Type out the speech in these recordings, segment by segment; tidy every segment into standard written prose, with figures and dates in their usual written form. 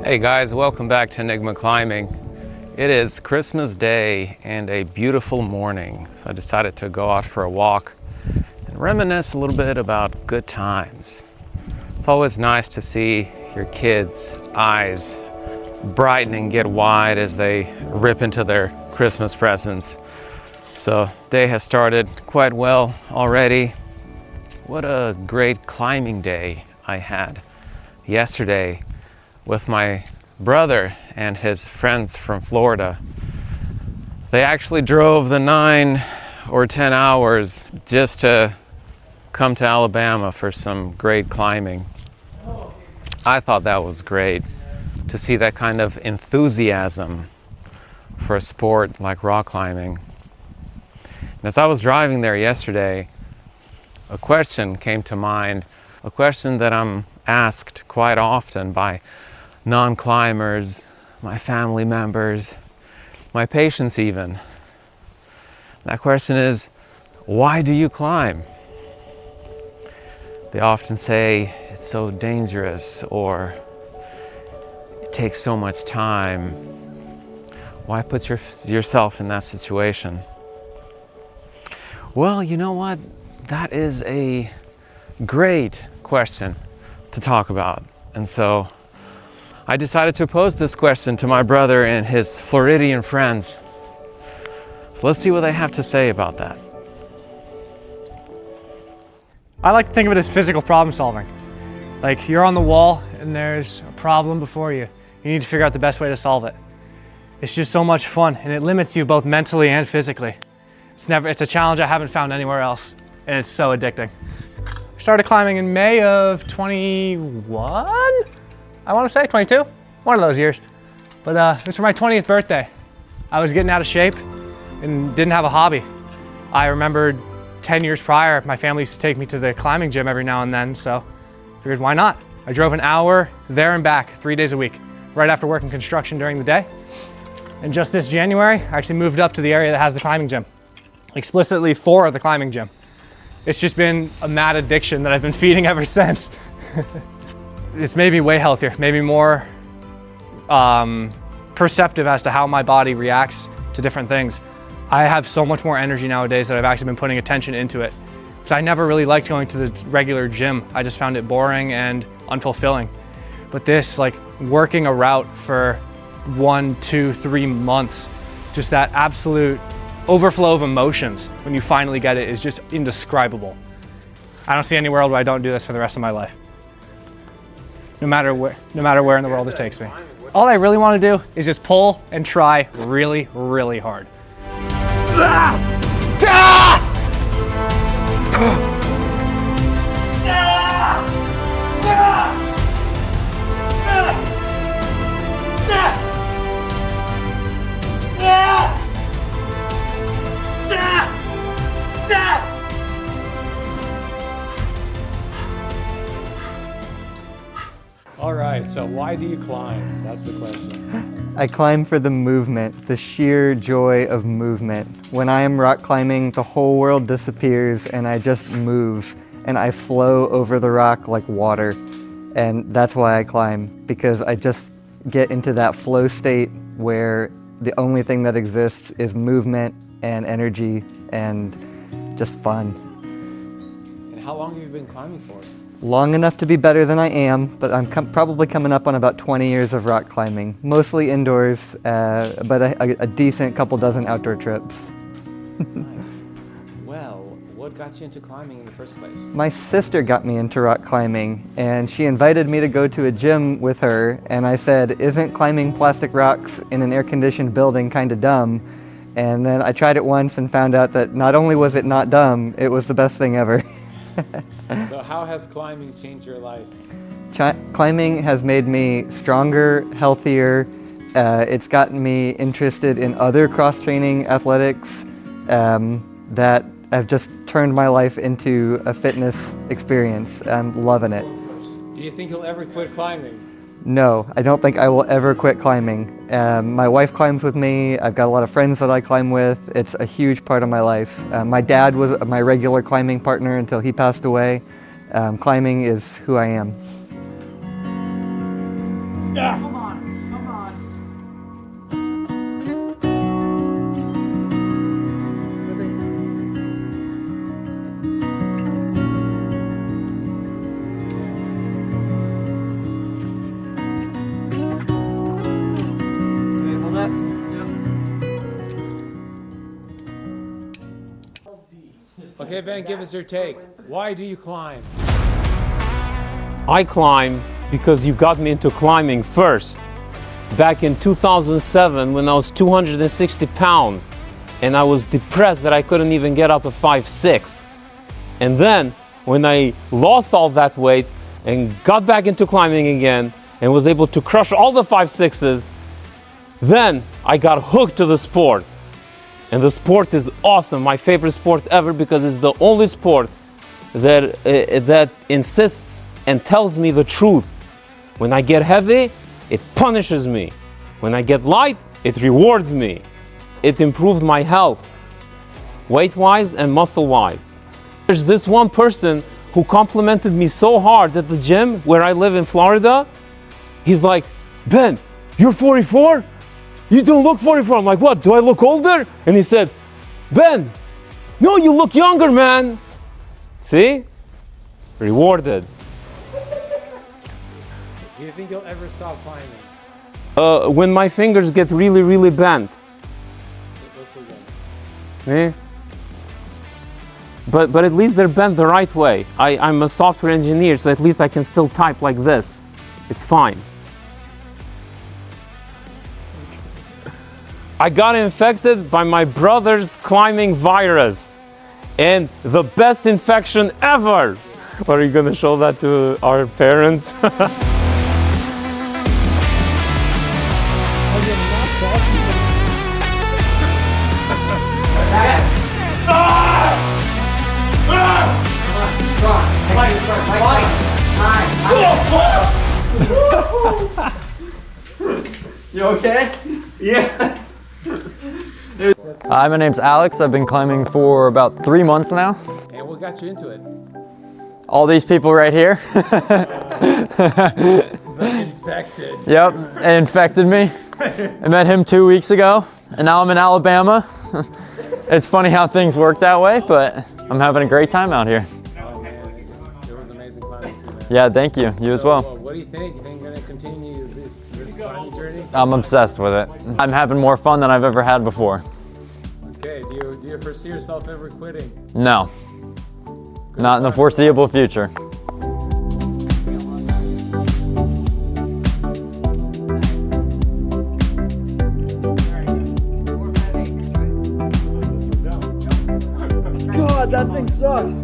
Hey guys, welcome back to Enigma Climbing. It is Christmas Day and a beautiful morning, so I decided to go out for a walk and reminisce a little bit about good times. It's always nice to see your kids' eyes brighten and get wide as they rip into their Christmas presents. So day has started quite well already. What a great climbing day I had yesterday with my brother and his friends from Florida. They actually drove the 9 or 10 hours just to come to Alabama for some great climbing. I thought that was great to see that kind of enthusiasm for a sport like rock climbing. And as I was driving there yesterday, a question came to mind, a question that I'm asked quite often by non-climbers, my family members, my patients even. That question is, why do you climb? They often say it's so dangerous, or it takes so much time. Why put yourself in that situation? Well, you know what? That is a great question to talk about. And so I decided to pose this question to my brother and his Floridian friends. So let's see what they have to say about that. I like to think of it as physical problem solving. Like, you're on the wall and there's a problem before you. You need to figure out the best way to solve it. It's just so much fun, and it limits you both mentally and physically. It's a challenge I haven't found anywhere else, and it's so addicting. I started climbing in May of 21? I want to say 22, one of those years. But it was for my 20th birthday. I was getting out of shape and didn't have a hobby. I remembered 10 years prior, my family used to take me to the climbing gym every now and then, so I figured, why not? I drove an hour there and back 3 days a week, right after working construction during the day. And just this January, I actually moved up to the area that has the climbing gym, explicitly for the climbing gym. It's just been a mad addiction that I've been feeding ever since. It's made me way healthier, made me more perceptive as to how my body reacts to different things. I have so much more energy nowadays that I've actually been putting attention into it. Because I never really liked going to the regular gym. I just found it boring and unfulfilling. But this, like working a route for 1, 2, 3 months, just that absolute overflow of emotions when you finally get it is just indescribable. I don't see any world where I don't do this for the rest of my life. No matter where in the world it takes me. All I really want to do is just pull and try really, really hard. All right, so why do you climb? That's the question. I climb for the movement, the sheer joy of movement. When I am rock climbing, the whole world disappears and I just move and I flow over the rock like water. And that's why I climb, because I just get into that flow state where the only thing that exists is movement and energy and just fun. And how long have you been climbing for? Long enough to be better than I am, but I'm probably coming up on about 20 years of rock climbing. Mostly indoors, but a decent couple dozen outdoor trips. Nice. Well, what got you into climbing in the first place? My sister got me into rock climbing, and she invited me to go to a gym with her, and I said, isn't climbing plastic rocks in an air-conditioned building kind of dumb? And then I tried it once and found out that not only was it not dumb, it was the best thing ever. So how has climbing changed your life? Climbing has made me stronger, healthier. It's gotten me interested in other cross-training athletics that have just turned my life into a fitness experience. I'm loving it. Do you think you'll ever quit climbing? No, I don't think I will ever quit climbing. My wife climbs with me. I've got a lot of friends that I climb with. It's a huge part of my life. My dad was my regular climbing partner until he passed away. Climbing is who I am. Yeah. Come on, come on. Okay, hold that. Okay, Ben, give us your take. Why do you climb? I climb because you got me into climbing first. Back in 2007 when I was 260 pounds and I was depressed that I couldn't even get up a 5'6". And then when I lost all that weight and got back into climbing again and was able to crush all the 5'6's, then I got hooked to the sport. And the sport is awesome, my favorite sport ever, because it's the only sport that insists and tells me the truth. When I get heavy, it punishes me. When I get light, it rewards me. It improved my health, weight-wise and muscle-wise. There's this one person who complimented me so hard at the gym where I live in Florida. He's like, Ben, you're 44? You don't look 44. I'm like, what, do I look older? And he said, Ben, no, you look younger, man. See? Rewarded. Do you think you'll ever stop climbing? When my fingers get really, really bent. Eh? But at least they're bent the right way. I'm a software engineer, so at least I can still type like this. It's fine. I got infected by my brother's climbing virus. And the best infection ever. Are you gonna show that to our parents? You okay? Yeah. Hi, my name's Alex. I've been climbing for about 3 months now. And what got you into it? All these people right here. Infected. Yep, it infected me. I met him 2 weeks ago, and now I'm in Alabama. It's funny how things work that way, but I'm having a great time out here. Oh man, it was amazing climbing too, man. Yeah, thank you. You as well. What do you think? You think you're gonna continue this climbing journey? I'm obsessed with it. I'm having more fun than I've ever had before. Okay, do you foresee yourself ever quitting? No, not in the foreseeable future. God, that thing sucks.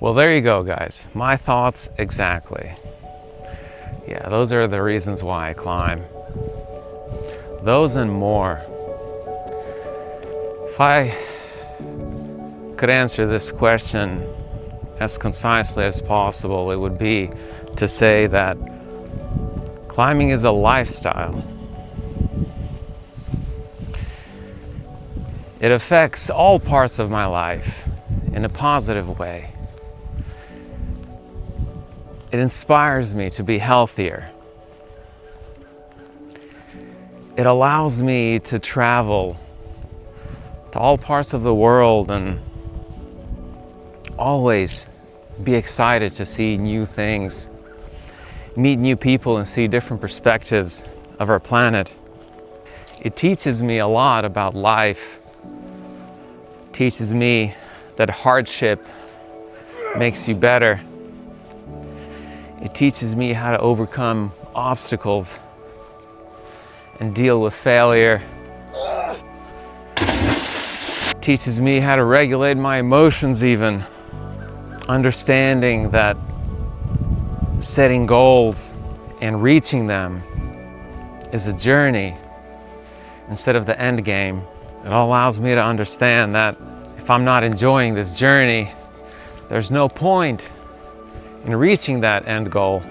Well, there you go, guys. My thoughts exactly. Yeah, those are the reasons why I climb. Those and more. If I could answer this question as concisely as possible, it would be to say that climbing is a lifestyle. It affects all parts of my life in a positive way. It inspires me to be healthier. It allows me to travel to all parts of the world and always be excited to see new things, meet new people and see different perspectives of our planet. It teaches me a lot about life. It teaches me that hardship makes you better. It teaches me how to overcome obstacles and deal with failure. It teaches me how to regulate my emotions even. Understanding that setting goals and reaching them is a journey instead of the end game. It allows me to understand that if I'm not enjoying this journey, there's no point in reaching that end goal.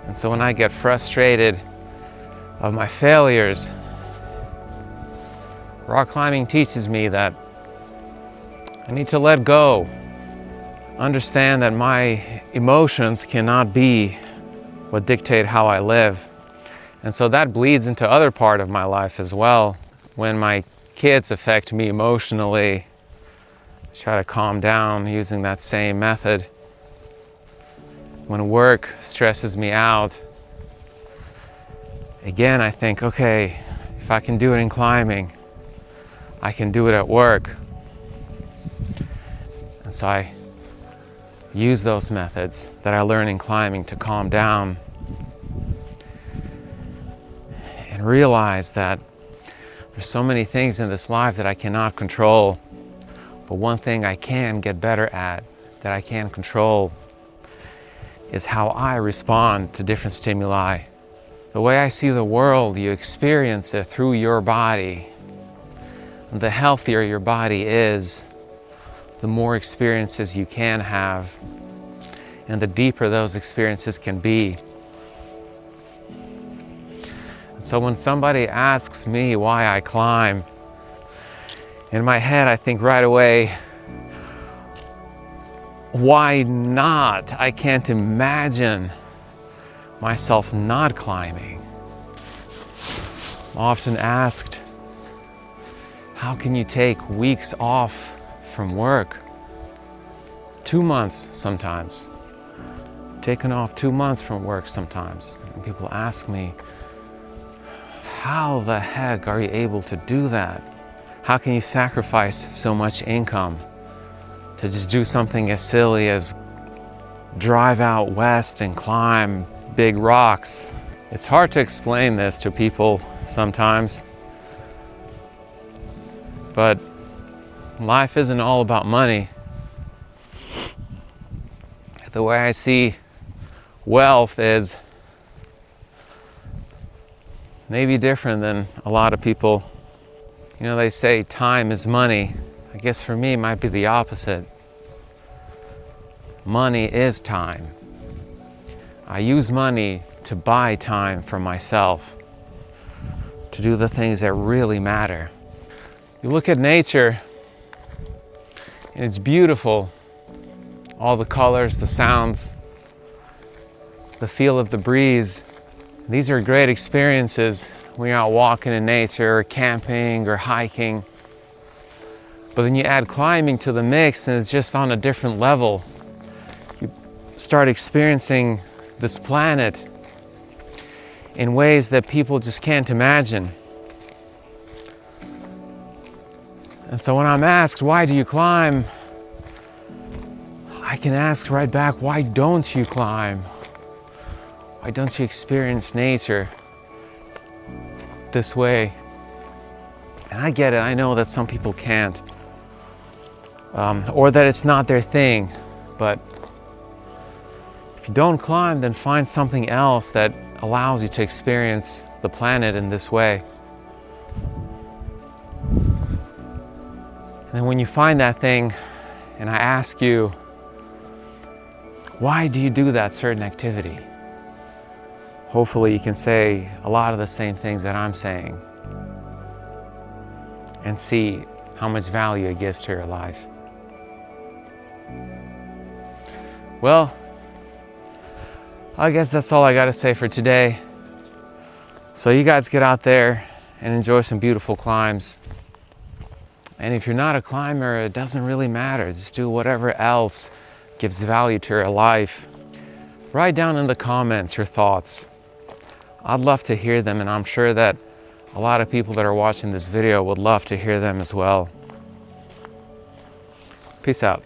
And so when I get frustrated of my failures, rock climbing teaches me that I need to let go. Understand that my emotions cannot be what dictate how I live. And so that bleeds into other part of my life as well. When my kids affect me emotionally, I try to calm down using that same method. When work stresses me out, again, I think, okay, if I can do it in climbing, I can do it at work. And so I use those methods that I learn in climbing to calm down and realize that there's so many things in this life that I cannot control, but one thing I can get better at, that I can control, is how I respond to different stimuli. The way I see the world, you experience it through your body. The healthier your body is, the more experiences you can have, and the deeper those experiences can be. And so when somebody asks me why I climb, in my head I think right away, why not? I can't imagine myself not climbing. I'm often asked, how can you take weeks off from work? 2 months sometimes. Taken off 2 months from work sometimes. And people ask me, how the heck are you able to do that? How can you sacrifice so much income to just do something as silly as drive out west and climb big rocks? It's hard to explain this to people sometimes, but life isn't all about money. The way I see wealth is maybe different than a lot of people. You know, they say time is money. I guess for me it might be the opposite. Money is time. I use money to buy time for myself, to do the things that really matter. You look at nature, and it's beautiful. All the colors, the sounds, the feel of the breeze. These are great experiences when you're out walking in nature, or camping, or hiking. But then you add climbing to the mix, and it's just on a different level. You start experiencing this planet in ways that people just can't imagine. And so when I'm asked, why do you climb? I can ask right back, why don't you climb? Why don't you experience nature this way? And I get it, I know that some people can't, or that it's not their thing, but if you don't climb, then find something else that allows you to experience the planet in this way. And when you find that thing, and I ask you, why do you do that certain activity? Hopefully you can say a lot of the same things that I'm saying and see how much value it gives to your life. Well, I guess that's all I got to say for today. So you guys get out there and enjoy some beautiful climbs. And if you're not a climber, it doesn't really matter. Just do whatever else gives value to your life. Write down in the comments your thoughts. I'd love to hear them, and I'm sure that a lot of people that are watching this video would love to hear them as well. Peace out.